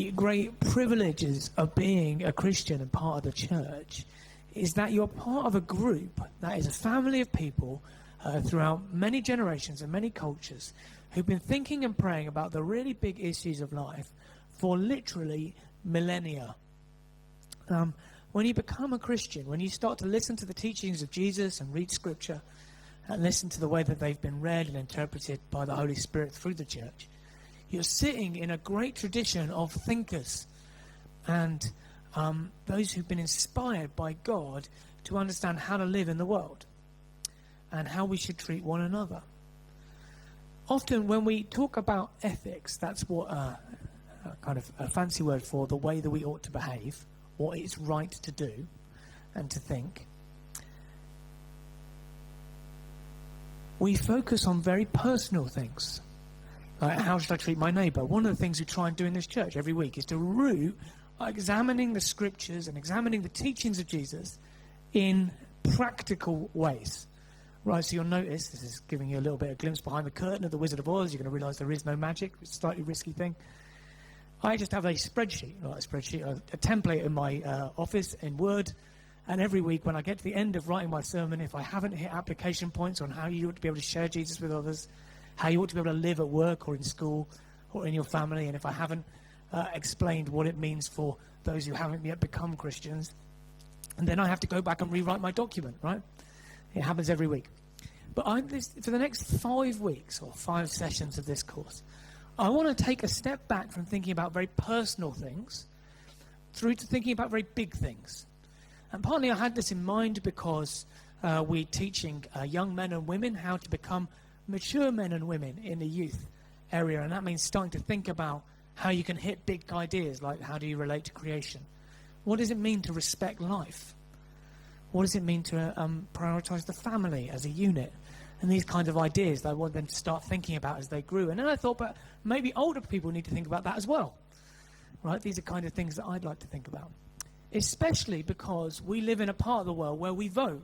the great privileges of being a Christian and part of the church is that you're part of a group that is a family of people throughout many generations and many cultures who've been thinking and praying about the really big issues of life for literally millennia. When you become a Christian, when you start to listen to the teachings of Jesus and read Scripture and listen to the way that they've been read and interpreted by the Holy Spirit through the church, you're sitting in a great tradition of thinkers and those who've been inspired by God to understand how to live in the world and how we should treat one another. Often when we talk about ethics, that's what kind of a fancy word for the way that we ought to behave, what it's right to do and to think. We focus on very personal things. Like, how should I treat my neighbour? One of the things we try and do in this church every week is to root examining the Scriptures and examining the teachings of Jesus in practical ways. Right, so you'll notice, this is giving you a little bit of glimpse behind the curtain of the Wizard of Oz. You're going to realise there is no magic. It's a slightly risky thing. I just have a spreadsheet, a template in my office in Word, and every week when I get to the end of writing my sermon, if I haven't hit application points on how you ought to be able to share Jesus with others, how you ought to be able to live at work or in school or in your family, and if I haven't explained what it means for those who haven't yet become Christians, and then I have to go back and rewrite my document, right? It happens every week. But for the next 5 weeks or 5 sessions of this course, I want to take a step back from thinking about very personal things through to thinking about very big things. And partly I had this in mind because we're teaching young men and women how to become mature men and women in the youth area. And that means starting to think about how you can hit big ideas, like how do you relate to creation? What does it mean to respect life? What does it mean to prioritize the family as a unit? And these kinds of ideas that I want them to start thinking about as they grew. And then I thought, but maybe older people need to think about that as well. Right? These are kind of things that I'd like to think about. Especially because we live in a part of the world where we vote.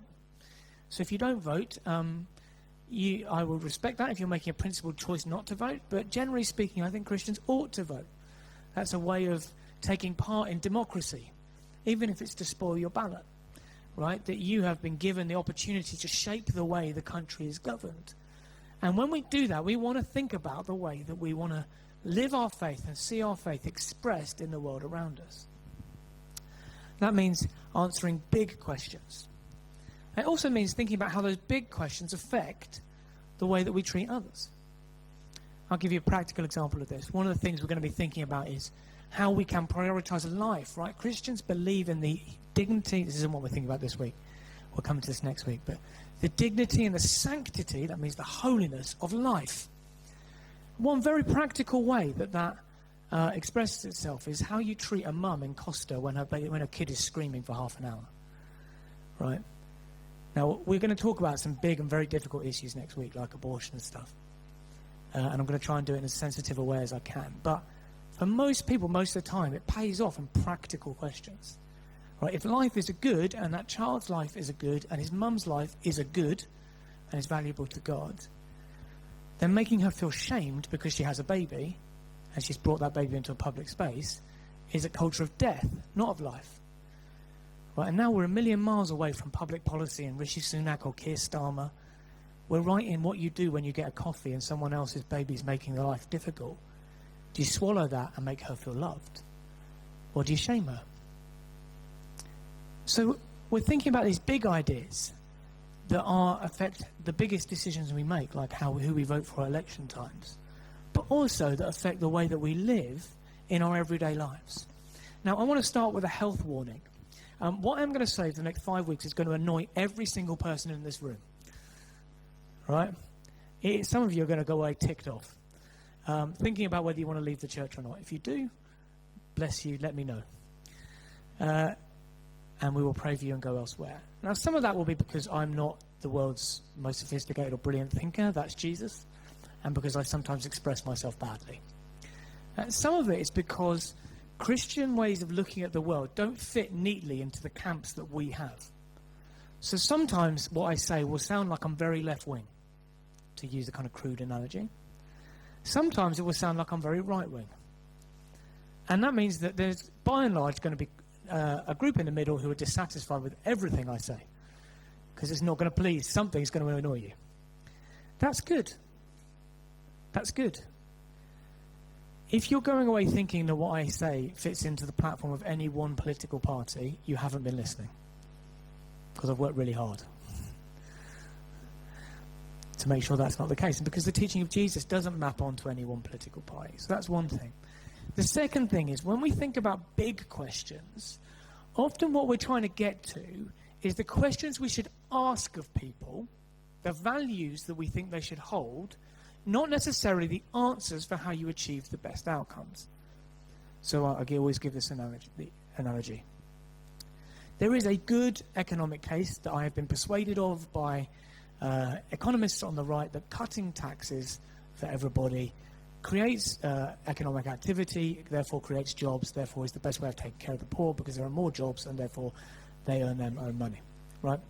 So if you don't vote, I will respect that if you're making a principled choice not to vote. But generally speaking, I think Christians ought to vote. That's a way of taking part in democracy, even if it's to spoil your ballot. Right, that you have been given the opportunity to shape the way the country is governed. And when we do that, we want to think about the way that we want to live our faith and see our faith expressed in the world around us. That means answering big questions. It also means thinking about how those big questions affect the way that we treat others. I'll give you a practical example of this. One of the things we're going to be thinking about is how we can prioritize life, right? Christians believe in the dignity, this isn't what we're thinking about this week, we'll come to this next week, but the dignity and the sanctity, that means the holiness of life. One very practical way that expresses itself is how you treat a mum in Costa when her kid is screaming for half an hour, right? Now, we're going to talk about some big and very difficult issues next week, like abortion and stuff, and I'm going to try and do it in as sensitive a way as I can, but for most people, most of the time, it pays off in practical questions. Right? If life is a good, and that child's life is a good, and his mum's life is a good, and is valuable to God, then making her feel shamed because she has a baby, and she's brought that baby into a public space, is a culture of death, not of life. Right? And now we're a million miles away from public policy and Rishi Sunak or Keir Starmer. We're right in what you do when you get a coffee and someone else's baby is making their life difficult. Do you swallow that and make her feel loved? Or do you shame her? So we're thinking about these big ideas that affect the biggest decisions we make, like who we vote for at election times, but also that affect the way that we live in our everyday lives. Now, I want to start with a health warning. What I'm going to say for the next 5 weeks is going to annoy every single person in this room. Right? Some of you are going to go away ticked off, thinking about whether you want to leave the church or not. If you do, bless you, let me know. And we will pray for you and go elsewhere. Now, some of that will be because I'm not the world's most sophisticated or brilliant thinker. That's Jesus. And because I sometimes express myself badly. Some of it is because Christian ways of looking at the world don't fit neatly into the camps that we have. So sometimes what I say will sound like I'm very left-wing, to use a kind of crude analogy. Sometimes it will sound like I'm very right-wing. And that means that there's, by and large, going to be a group in the middle who are dissatisfied with everything I say, because it's not going to please. Something's going to annoy you. That's good. That's good. If you're going away thinking that what I say fits into the platform of any one political party, you haven't been listening, because I've worked really hard to make sure that's not the case, and because the teaching of Jesus doesn't map onto any one political party. So that's one thing. The second thing is, when we think about big questions, often what we're trying to get to is the questions we should ask of people, the values that we think they should hold, not necessarily the answers for how you achieve the best outcomes. So I always give this analogy. There is a good economic case that I have been persuaded of by economists on the right, that cutting taxes for everybody creates economic activity, therefore creates jobs, therefore is the best way of taking care of the poor, because there are more jobs and therefore they earn their own money, right?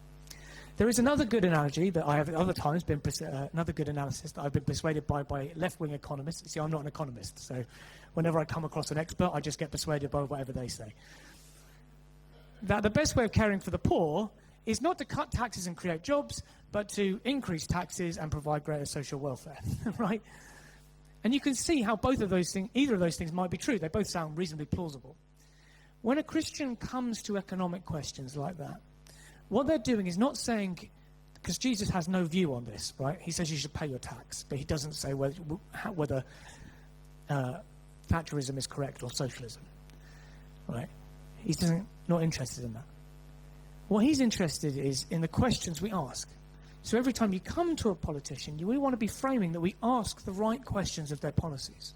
There is another good analogy that I have at other times been, another good analysis that I've been persuaded by left-wing economists. You see, I'm not an economist, so whenever I come across an expert, I just get persuaded by whatever they say. That the best way of caring for the poor is not to cut taxes and create jobs, but to increase taxes and provide greater social welfare, right? And you can see how both of those things, either of those things might be true. They both sound reasonably plausible. When a Christian comes to economic questions like that, what they're doing is not saying, because Jesus has no view on this, right? He says you should pay your tax, but he doesn't say whether Thatcherism is correct or socialism, right? He's not interested in that. What he's interested is in the questions we ask. So every time you come to a politician, we want to be framing that we ask the right questions of their policies,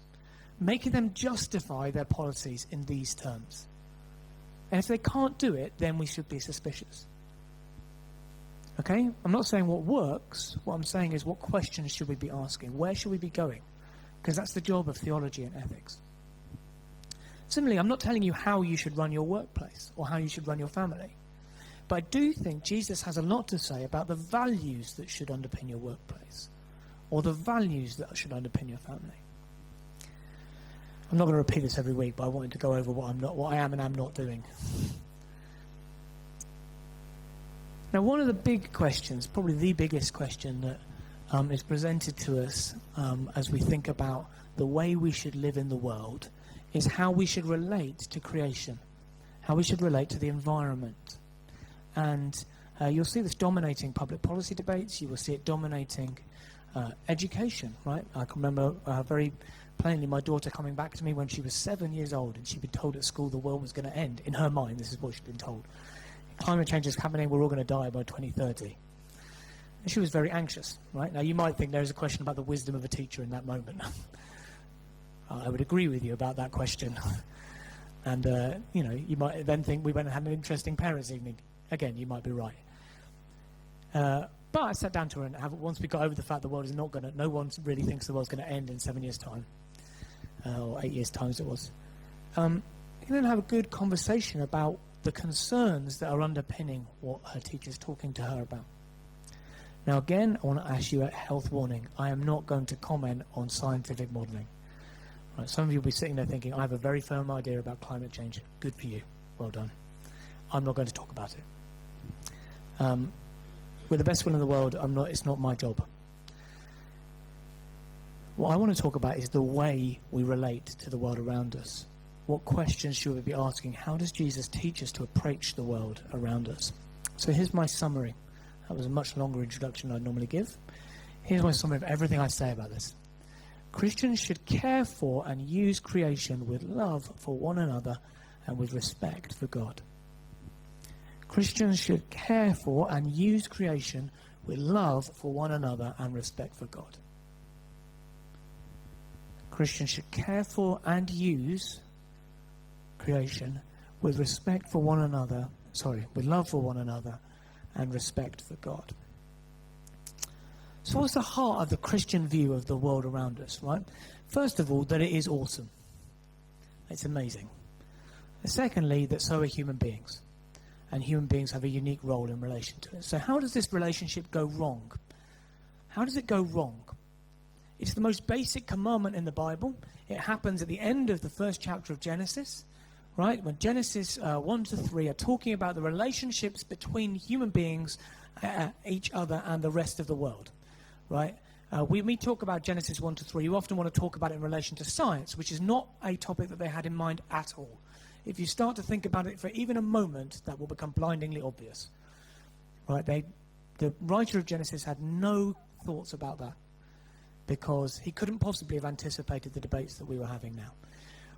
making them justify their policies in these terms. And if they can't do it, then we should be suspicious. Okay? I'm not saying what works. What I'm saying is, what questions should we be asking? Where should we be going? Because that's the job of theology and ethics. Similarly, I'm not telling you how you should run your workplace or how you should run your family. But I do think Jesus has a lot to say about the values that should underpin your workplace, or the values that should underpin your family. I'm not going to repeat this every week, but I wanted to go over what I am and am not doing. Now, one of the big questions, probably the biggest question that is presented to us as we think about the way we should live in the world, is how we should relate to creation, how we should relate to the environment. And you'll see this dominating public policy debates. You will see it dominating education, right? I can remember very plainly my daughter coming back to me when she was 7 years old, and she'd been told at school the world was going to end. In her mind, this is what she'd been told. Climate change is happening, we're all going to die by 2030. And she was very anxious, right? Now, you might think there's a question about the wisdom of a teacher in that moment. I would agree with you about that question. And, you might then think we went and had an interesting parents' evening. Again, you might be right. But I sat down to her and once we got over the fact the world is not going to, no one really thinks the world's going to end in 7 years' time, or 8 years' time as it was. You can then have a good conversation about the concerns that are underpinning what her teacher's talking to her about. Now, again, I want to ask you a health warning. I am not going to comment on scientific modelling. Right, some of you will be sitting there thinking, I have a very firm idea about climate change. Good for you. Well done. I'm not going to talk about it. With the best will in the world, it's not my job. What I want to talk about is the way we relate to the world around us. What questions should we be asking? How does Jesus teach us to approach the world around us? So here's my summary. That was a much longer introduction than I'd normally give. Here's my summary of everything I say about this. Christians should care for and use creation with love for one another and with respect for God. Christians should care for and use creation with love for one another and respect for God. Christians should care for and use creation with respect for one another, with love for one another and respect for God. So what's the heart of the Christian view of the world around us, right? First of all, that it is awesome. It's amazing. And secondly, that so are human beings. And human beings have a unique role in relation to it. So how does this relationship go wrong? How does it go wrong? It's the most basic commandment in the Bible. It happens at the end of the first chapter of Genesis, right? When Genesis 1 to 3 are talking about the relationships between human beings, each other, and the rest of the world, right? When we talk about Genesis 1 to 3, you often want to talk about it in relation to science, which is not a topic that they had in mind at all. If you start to think about it for even a moment, that will become blindingly obvious, right? The writer of Genesis had no thoughts about that, because he couldn't possibly have anticipated the debates that we were having now.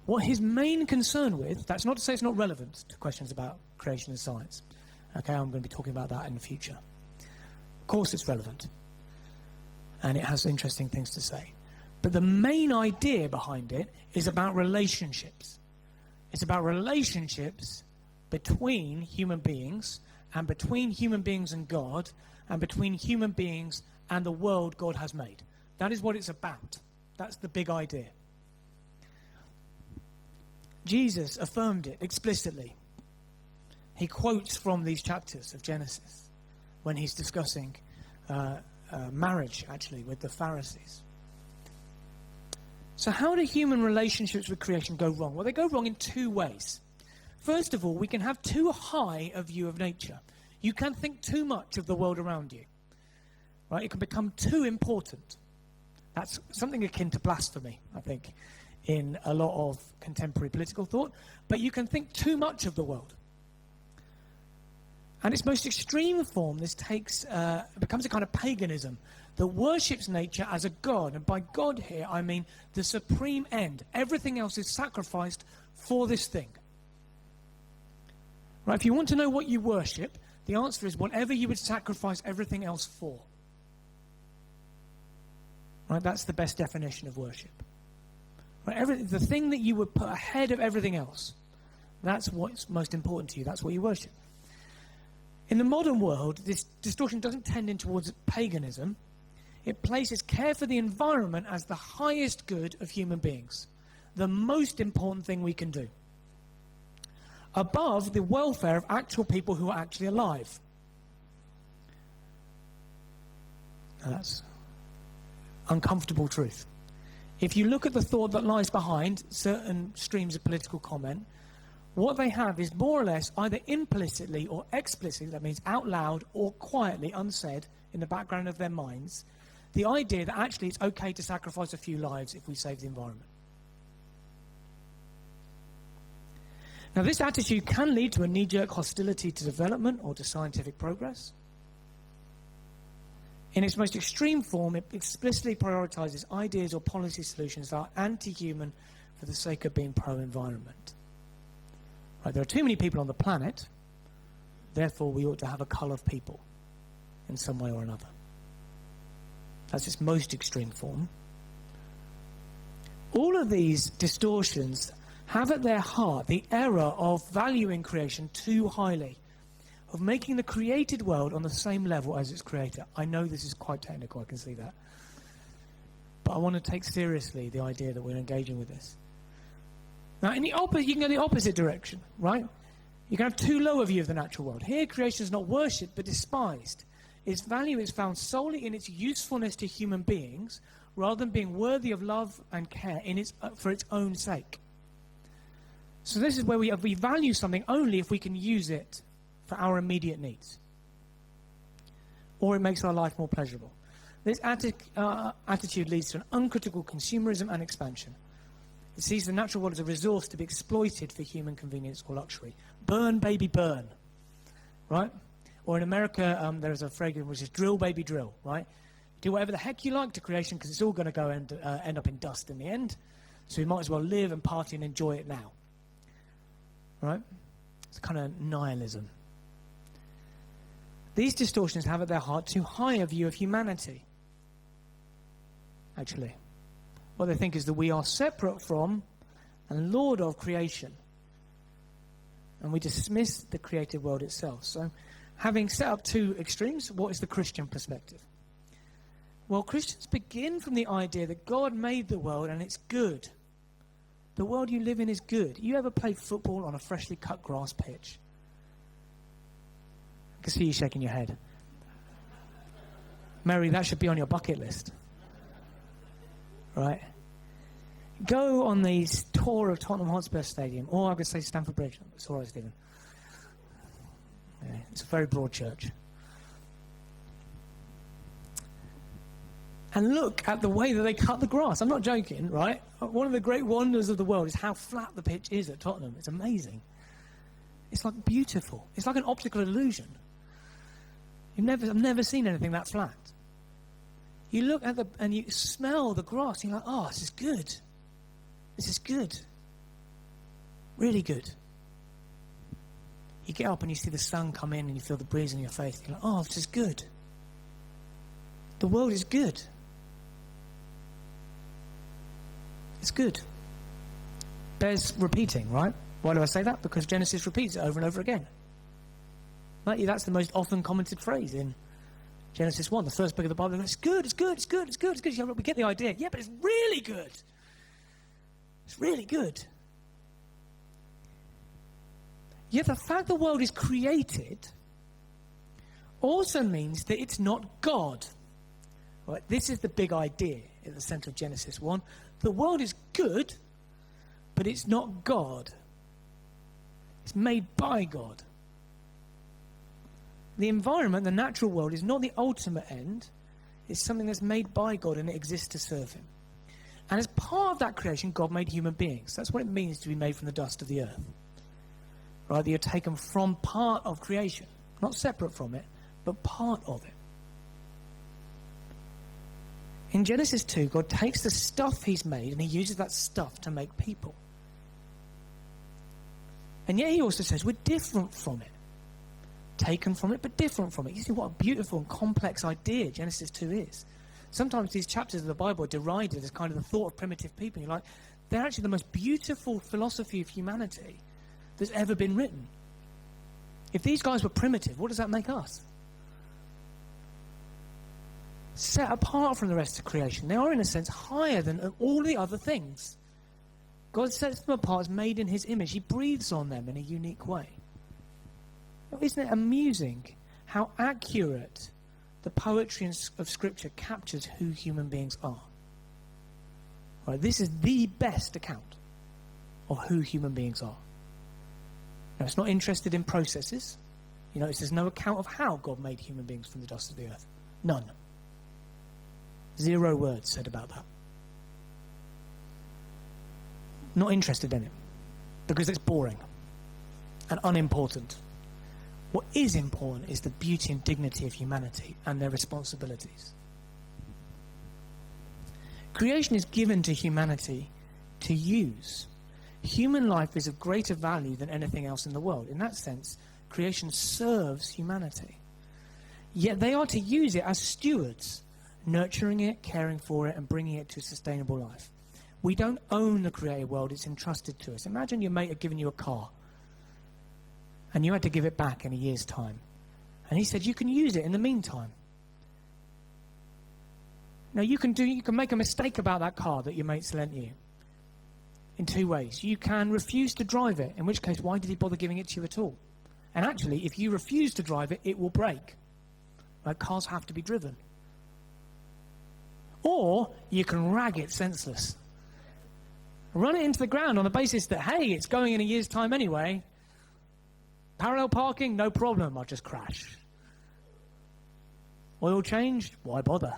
What his main concern with, that's not to say it's not relevant to questions about creation and science. Okay, I'm going to be talking about that in the future. Of course it's relevant, and it has interesting things to say. But the main idea behind it is about relationships. It's about relationships between human beings, and between human beings and God, and between human beings and the world God has made. That is what it's about. That's the big idea. Jesus affirmed it explicitly. He quotes from these chapters of Genesis when he's discussing marriage, actually, with the Pharisees. So how do human relationships with creation go wrong? Well, they go wrong in two ways. First of all, we can have too high a view of nature. You can think too much of the world around you. Right? It can become too important. That's something akin to blasphemy, I think, in a lot of contemporary political thought. But you can think too much of the world. And its most extreme form, this becomes a kind of paganism that worships nature as a god. And by God here, I mean the supreme end. Everything else is sacrificed for this thing. Right? If you want to know what you worship, the answer is whatever you would sacrifice everything else for. Right? That's the best definition of worship. Right? The thing that you would put ahead of everything else, that's what's most important to you. That's what you worship. In the modern world, this distortion doesn't tend in towards paganism. It places care for the environment as the highest good of human beings, the most important thing we can do, above the welfare of actual people who are actually alive. Now that's uncomfortable truth. If you look at the thought that lies behind certain streams of political comment, what they have is more or less either implicitly or explicitly, that means out loud or quietly unsaid in the background of their minds, the idea that actually it's okay to sacrifice a few lives if we save the environment. Now, this attitude can lead to a knee-jerk hostility to development or to scientific progress. In its most extreme form, it explicitly prioritizes ideas or policy solutions that are anti-human for the sake of being pro-environment. Right, there are too many people on the planet, therefore we ought to have a cull of people in some way or another. That's its most extreme form. All of these distortions have at their heart the error of valuing creation too highly, of making the created world on the same level as its creator. I know this is quite technical, I can see that. But I want to take seriously the idea that we're engaging with this. Now, you can go the opposite direction, right? You can have too low a view of the natural world. Here, creation is not worshipped, but despised. Its value is found solely in its usefulness to human beings, rather than being worthy of love and care for its own sake. So this is where we value something only if we can use it for our immediate needs, or it makes our life more pleasurable. This attitude leads to an uncritical consumerism and expansion. It sees the natural world as a resource to be exploited for human convenience or luxury. Burn, baby, burn. Right? Or in America, there is a phrase which is drill, baby, drill. Right? Do whatever the heck you like to creation, because it's all going to go and end up in dust in the end. So you might as well live and party and enjoy it now. Right? It's kind of nihilism. These distortions have at their heart too high a view of humanity. Actually. What they think is that we are separate from and Lord of creation. And we dismiss the created world itself. So, having set up two extremes, what is the Christian perspective? Well, Christians begin from the idea that God made the world and it's good. The world you live in is good. You ever played football on a freshly cut grass pitch? I can see you shaking your head. Mary, that should be on your bucket list. right? Go on these tour of Tottenham Hotspur Stadium, or I could say Stamford Bridge. It's all right, Stephen. Yeah, it's a very broad church. And look at the way that they cut the grass. I'm not joking, right? One of the great wonders of the world is how flat the pitch is at Tottenham. It's amazing. It's like beautiful. It's like an optical illusion. I've never seen anything that flat. You look at and you smell the grass, and you're like, oh, this is good. This is good. Really good. You get up and you see the sun come in and you feel the breeze in your face. You're like, oh, this is good. The world is good. It's good. Bears repeating, right? Why do I say that? Because Genesis repeats it over and over again. Right? That's the most often commented phrase in Genesis 1, the first book of the Bible. It's good, it's good, it's good, it's good, it's good. Yeah, we get the idea. Yeah, but it's really good. It's really good. Yet the fact the world is created also means that it's not God. Right? This is the big idea at the center of Genesis 1. The world is good, but it's not God. It's made by God. The environment, the natural world, is not the ultimate end. It's something that's made by God and it exists to serve him. And as part of that creation, God made human beings. That's what it means to be made from the dust of the earth. Right? That you're taken from part of creation. Not separate from it, but part of it. In Genesis 2, God takes the stuff he's made and he uses that stuff to make people. And yet he also says we're different from it. Taken from it, but different from it. You see what a beautiful and complex idea Genesis 2 is. Sometimes these chapters of the Bible are derided as kind of the thought of primitive people. You're like, they're actually the most beautiful philosophy of humanity that's ever been written. If these guys were primitive, what does that make us? Set apart from the rest of creation. They are, in a sense, higher than all the other things. God sets them apart as made in his image. He breathes on them in a unique way. Isn't it amusing how accurate the poetry of Scripture captures who human beings are? Right, this is the best account of who human beings are. Now, it's not interested in processes. You know, there's no account of how God made human beings from the dust of the earth. None. 0 words said about that. Not interested in it. Because it's boring and unimportant. What is important is the beauty and dignity of humanity and their responsibilities. Creation is given to humanity to use. Human life is of greater value than anything else in the world. In that sense, creation serves humanity. Yet they are to use it as stewards, nurturing it, caring for it, and bringing it to a sustainable life. We don't own the created world, it's entrusted to us. Imagine your mate had given you a car, and you had to give it back in a year's time. And he said, you can use it in the meantime. Now, you can make a mistake about that car that your mate's lent you in 2 ways. You can refuse to drive it, in which case, why did he bother giving it to you at all? And actually, if you refuse to drive it, it will break. Right? Cars have to be driven. Or you can rag it senseless. Run it into the ground on the basis that, hey, it's going in a year's time anyway. Parallel parking, no problem, I'll just crash. Oil change, why bother?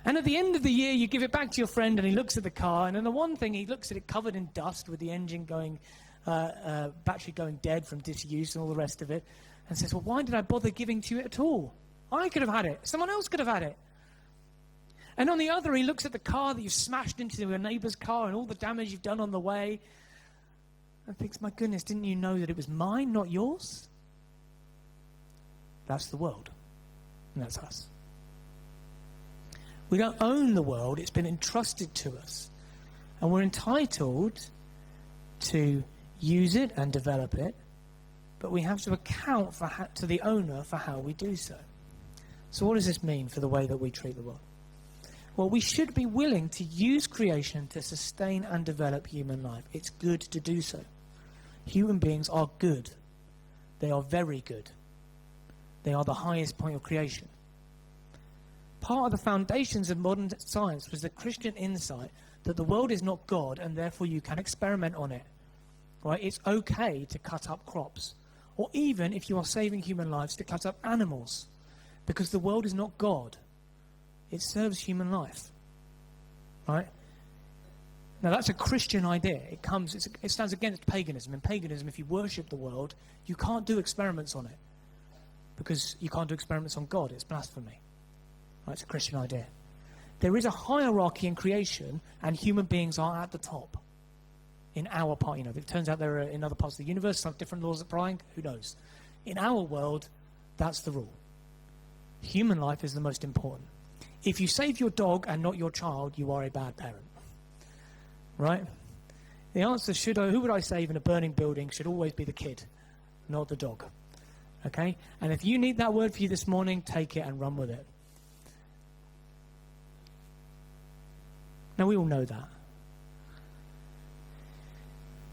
And at the end of the year, you give it back to your friend and he looks at the car, and then the one thing, he looks at it covered in dust with the engine going, battery going dead from disuse and all the rest of it, and says, well, why did I bother giving to you at all? I could have had it. Someone else could have had it. And on the other, he looks at the car that you've smashed into your neighbour's car and all the damage you've done on the way, and thinks, my goodness, didn't you know that it was mine, not yours? That's the world. And that's us. We don't own the world. It's been entrusted to us. And we're entitled to use it and develop it, but we have to account to the owner for how we do so. So what does this mean for the way that we treat the world? Well, we should be willing to use creation to sustain and develop human life. It's good to do so. Human beings are good. They are very good. They are the highest point of creation. Part of the foundations of modern science was the Christian insight that the world is not God and therefore you can experiment on it. Right? It's okay to cut up crops, or even if you are saving human lives, to cut up animals, because the world is not God. It serves human life. Right? Now that's a Christian idea. It stands against paganism. In paganism, if you worship the world, you can't do experiments on it, because you can't do experiments on God. It's blasphemy. Right? It's a Christian idea. There is a hierarchy in creation, and human beings are at the top. In our part, you know, it turns out there are in other parts of the universe some different laws applying. Who knows? In our world, that's the rule. Human life is the most important. If you save your dog and not your child, you are a bad parent. Right? The answer who would I save in a burning building should always be the kid, not the dog. Okay? And if you need that word for you this morning, take it and run with it. Now, we all know that.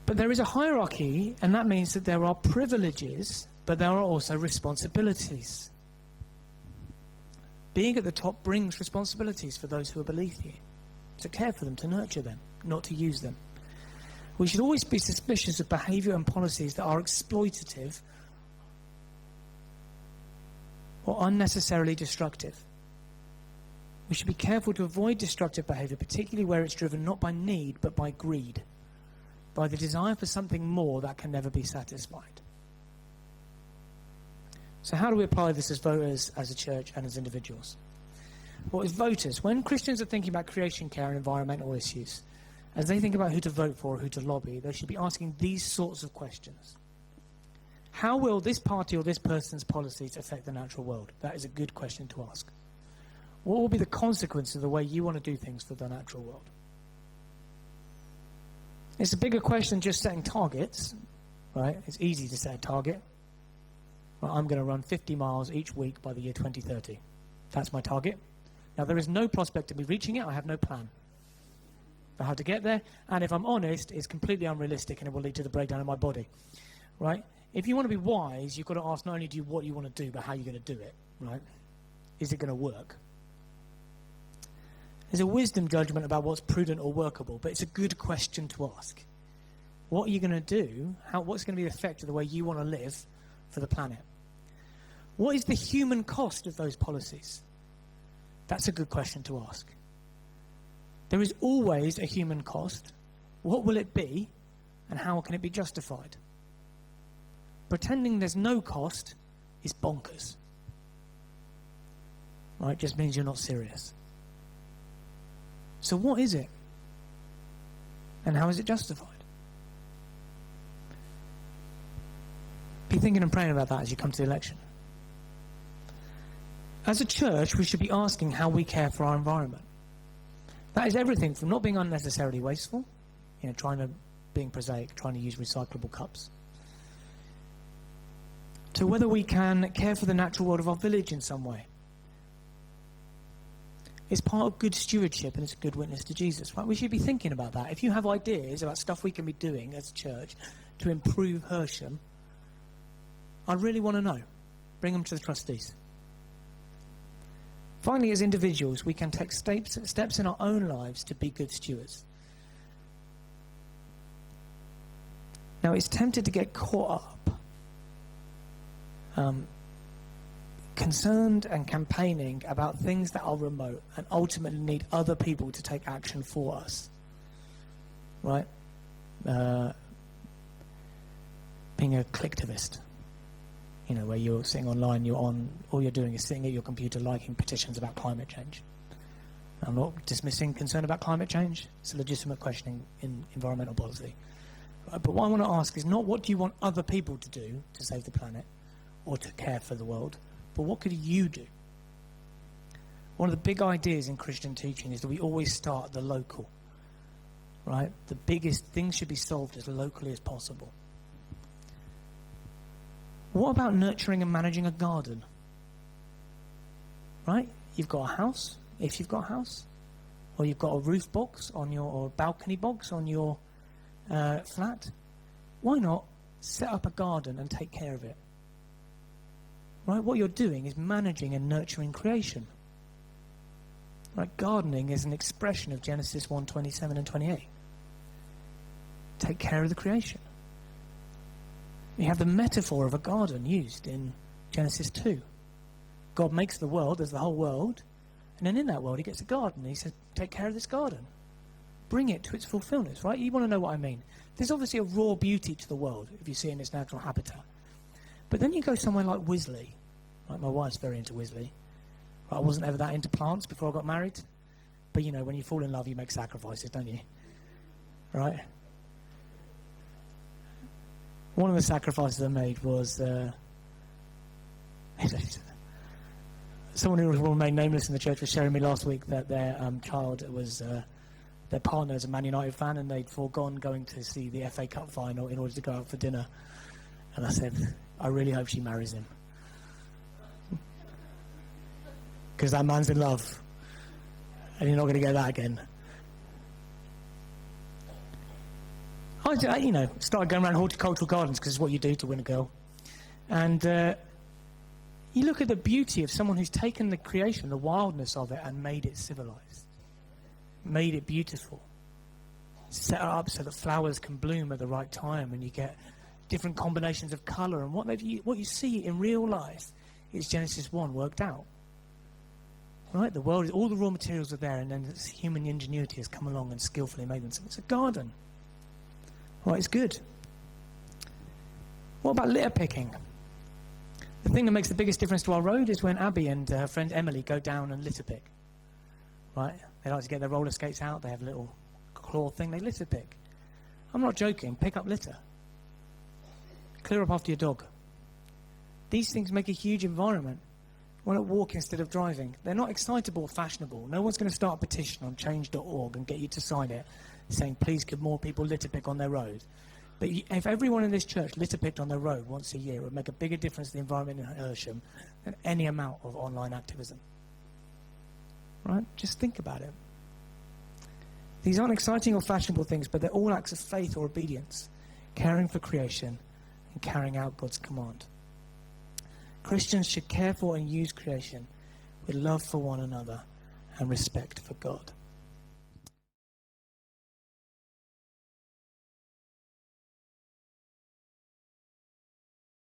But there is a hierarchy, and that means that there are privileges, but there are also responsibilities. Being at the top brings responsibilities for those who are beneath you. To care for them, to nurture them, not to use them. We should always be suspicious of behaviour and policies that are exploitative or unnecessarily destructive. We should be careful to avoid destructive behaviour, particularly where it's driven not by need, but by greed, by the desire for something more that can never be satisfied. So how do we apply this as voters, as a church, and as individuals? Well, as voters, when Christians are thinking about creation care and environmental issues, as they think about who to vote for or who to lobby, they should be asking these sorts of questions. How will this party or this person's policies affect the natural world? That is a good question to ask. What will be the consequence of the way you want to do things for the natural world? It's a bigger question than just setting targets, right? It's easy to set a target. Well, I'm going to run 50 miles each week by the year 2030. That's my target. Now, there is no prospect of me reaching it. I have no plan for how to get there. And if I'm honest, it's completely unrealistic and it will lead to the breakdown of my body, right? If you want to be wise, you've got to ask not only what you want to do, but how you're going to do it, right? Is it going to work? There's a wisdom judgment about what's prudent or workable, but it's a good question to ask. What are you going to do? What's going to be the effect of the way you want to live for the planet? What is the human cost of those policies? That's a good question to ask. There is always a human cost. What will it be, and how can it be justified? Pretending there's no cost is bonkers. Right? It just means you're not serious. So what is it? And how is it justified? Be thinking and praying about that as you come to the election. As a church, we should be asking how we care for our environment. That is everything from not being unnecessarily wasteful, being prosaic, trying to use recyclable cups, to whether we can care for the natural world of our village in some way. It's part of good stewardship, and it's a good witness to Jesus, right? We should be thinking about that. If you have ideas about stuff we can be doing as a church to improve Hersham, I really want to know. Bring them to the trustees. Finally, as individuals, we can take steps in our own lives to be good stewards. Now, it's tempted to get caught up concerned and campaigning about things that are remote and ultimately need other people to take action for us. Right? Being a clicktivist. Where you're sitting online, all you're doing is sitting at your computer liking petitions about climate change. I'm not dismissing concern about climate change. It's a legitimate question in environmental policy. But what I want to ask is not what do you want other people to do to save the planet or to care for the world, but what could you do? One of the big ideas in Christian teaching is that we always start at the local, right? The biggest things should be solved as locally as possible. What about nurturing and managing a garden? Right? You've got a house, if you've got a house, or you've got a roof box or a balcony box on your flat. Why not set up a garden and take care of it? Right? What you're doing is managing and nurturing creation. Right? Gardening is an expression of Genesis 1:27 and 28. Take care of the creation. We have the metaphor of a garden used in Genesis 2. God makes the world, there's the whole world, and then in that world he gets a garden. He says, take care of this garden. Bring it to its fulfillment, right? You want to know what I mean. There's obviously a raw beauty to the world if you see it in its natural habitat. But then you go somewhere like Wisley. Right? My wife's very into Wisley. Right? I wasn't ever that into plants before I got married. But you know, when you fall in love, you make sacrifices, don't you? Right? One of the sacrifices I made was someone who will remain nameless in the church was sharing me last week that their child was their partner is a Man United fan, and they'd foregone going to see the FA Cup final in order to go out for dinner. And I said, I really hope she marries him, because that man's in love, and you're not going to get that again. I started going around horticultural gardens because it's what you do to win a girl. And you look at the beauty of someone who's taken the creation, the wildness of it, and made it civilized, made it beautiful, set it up so that flowers can bloom at the right time, and you get different combinations of colour. And what you see in real life is Genesis 1 worked out. Right? The world, all the raw materials are there, and then human ingenuity has come along and skillfully made them. So it's a garden. Right, it's good. What about litter picking? The thing that makes the biggest difference to our road is when Abby and her friend Emily go down and litter pick. Right? They like to get their roller skates out. They have a little claw thing. They litter pick. I'm not joking. Pick up litter. Clear up after your dog. These things make a huge environment. Why not walk instead of driving? They're not excitable or fashionable. No one's going to start a petition on change.org and get you to sign it saying, please could more people litter pick on their road. But if everyone in this church litter picked on their road once a year, it would make a bigger difference to the environment in Hersham than any amount of online activism. Right? Just think about it. These aren't exciting or fashionable things, but they're all acts of faith or obedience, caring for creation and carrying out God's command. Christians should care for and use creation with love for one another and respect for God.